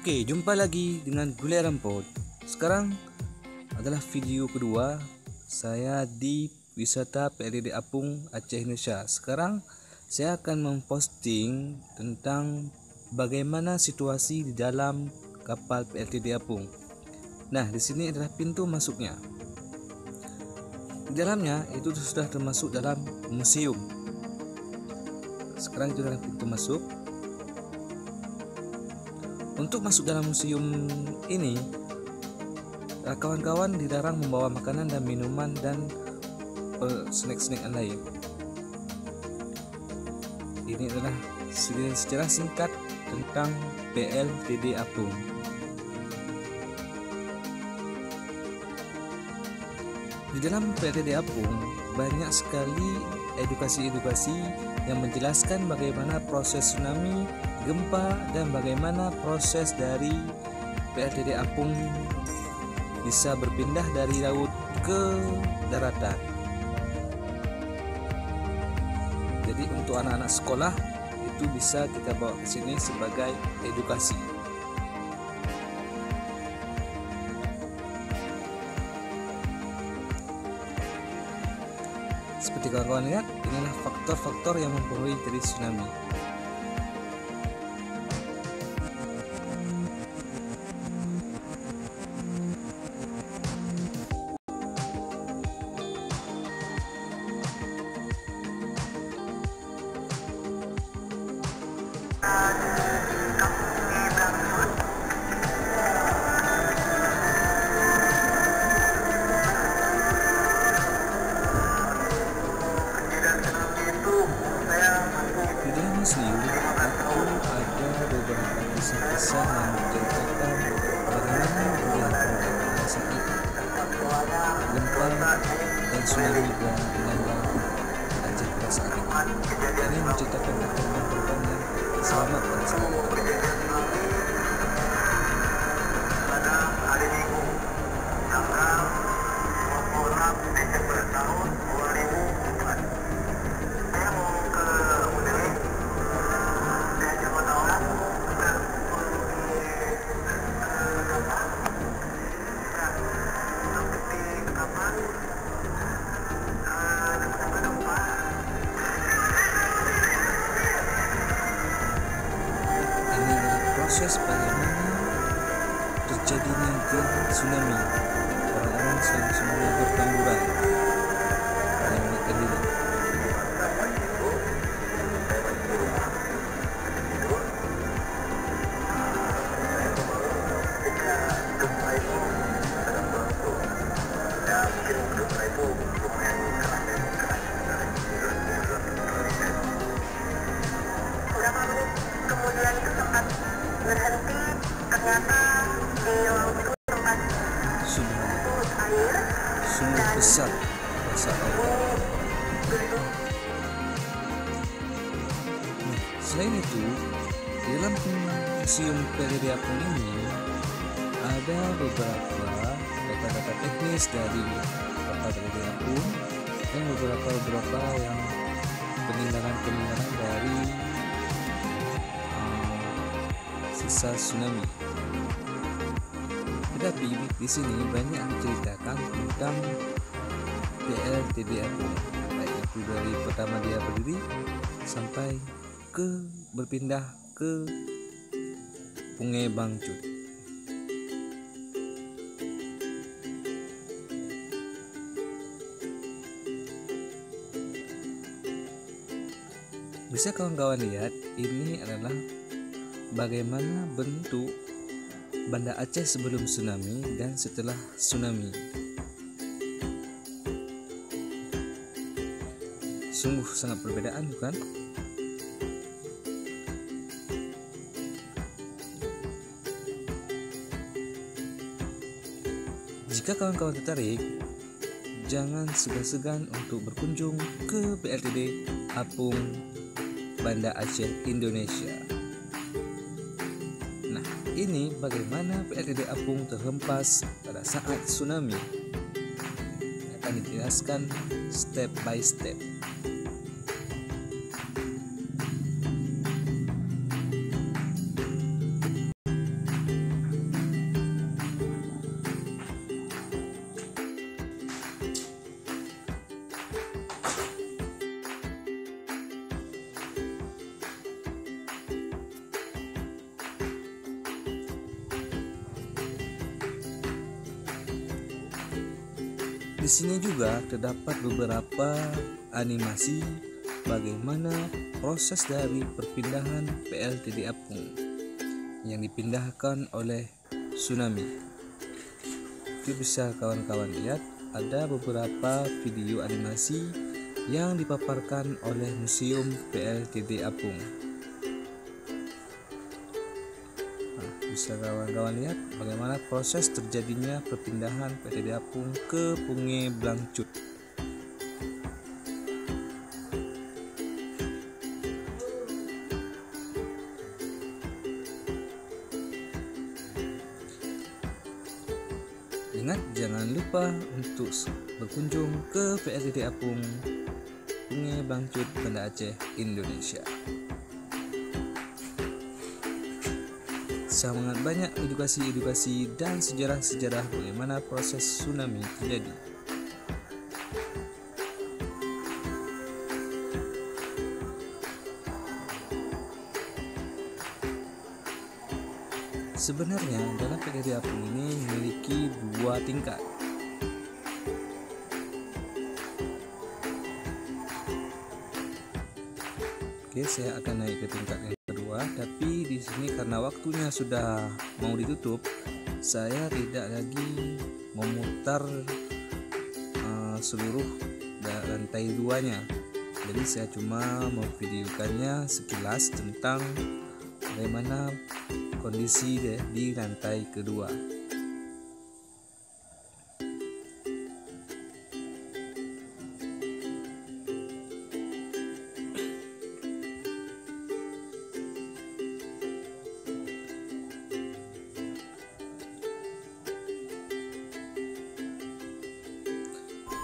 Oke, jumpa lagi dengan Gulai Rampot. Sekarang adalah video kedua saya di wisata PLTD Apung, Aceh, Indonesia. Sekarang saya akan memposting tentang bagaimana situasi di dalam kapal PLTD Apung. Nah, di sini adalah pintu masuknya. Di dalamnya itu sudah termasuk dalam museum. Sekarang itu adalah pintu masuk. Untuk masuk dalam museum ini, kawan-kawan dilarang membawa makanan dan minuman dan snack-snack lain. Ini adalah secara singkat tentang PLTD Apung. Di dalam PLTD Apung banyak sekali edukasi-edukasi yang menjelaskan bagaimana proses tsunami, gempa, dan bagaimana proses dari PLTD Apung bisa berpindah dari laut ke daratan. Jadi untuk anak-anak sekolah itu bisa kita bawa ke sini sebagai edukasi. Seperti kawan-kawan lihat, inilah faktor-faktor yang mempengaruhi dari tsunami. Di dalam museum itu ada beberapa kisah-kisah yang menceritakan bagaimana kegiatan saat gempa dan tsunami melanda Aceh pada saat itu. Ini menceritakan korban-korban yang selamat pada saat itu. Pada hari Minggu tanggal 26 Desember tahun 2004, saya mau ke Udari. Saya coba tahu sampai di kapal dapat gempa. Ini adalah proses bagaimana terjadinya gempa tsunami. Orang-orang semuanya bertamburan menyelamatkan diri. Gempa itu sedang berlangsung. Ya mungkin gempa itu lumayan keras. Beberapa menit kemudian itu sempat berhenti. Ternyata di laut itu tempat surut air Sungguh besar rasa air. Nah, selain itu, di dalam museum PLTD Apung ini ada beberapa data-data teknis dari kapal PLTD Apung dan beberapa yang peninggalan dari sisa tsunami. Tetapi di sini banyak menceritakan tentang PLTD Apung, baik itu dari pertama dia berdiri sampai ke berpindah ke Sungai Bangcut. Bisa kawan-kawan lihat, ini adalah bagaimana bentuk Banda Aceh sebelum tsunami dan setelah tsunami. Sungguh sangat perbedaan, bukan? Jika kawan-kawan tertarik, jangan segan-segan untuk berkunjung ke PLTD Apung, Banda Aceh, Indonesia. Nah, ini bagaimana PLTD Apung terhempas pada saat tsunami. Akan dijelaskan step by step. Di sini juga terdapat beberapa animasi bagaimana proses dari perpindahan PLTD Apung yang dipindahkan oleh tsunami. Itu bisa kawan-kawan lihat, ada beberapa video animasi yang dipaparkan oleh Museum PLTD Apung. Bisa kawan-kawan lihat bagaimana proses terjadinya perpindahan PLTD Apung ke Punge Blangcut. Ingat, jangan lupa untuk berkunjung ke PLTD Apung Punge Blangcut, Banda Aceh, Indonesia. Sangat banyak edukasi dan sejarah-sejarah bagaimana proses tsunami terjadi. Sebenarnya dalam PLTD Apung ini memiliki 2 tingkat. Oke, saya akan naik ke tingkat yang kedua, tapi di sini karena waktunya sudah mau ditutup, saya tidak lagi memutar seluruh lantai 2-nya. Jadi saya cuma memvideokannya sekilas tentang bagaimana kondisi di lantai kedua.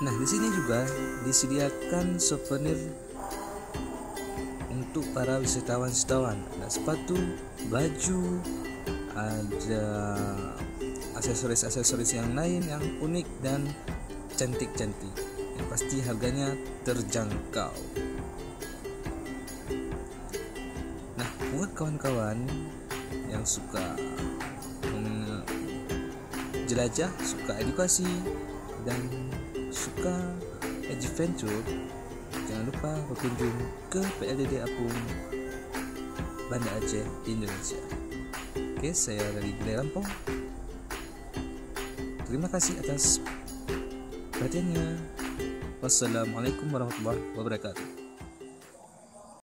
Nah, di sini juga disediakan souvenir untuk para wisatawan. Ada sepatu, baju, ada aksesoris yang lain yang unik dan cantik-cantik. Yang pasti harganya terjangkau. Nah, buat kawan-kawan yang suka jelajah, suka edukasi, dan suka adventure, jangan lupa berkunjung ke PLTD Apung, Banda Aceh, Indonesia. Oke, saya dari Gulai Lampung. Terima kasih atas perhatiannya. Wassalamualaikum warahmatullahi wabarakatuh.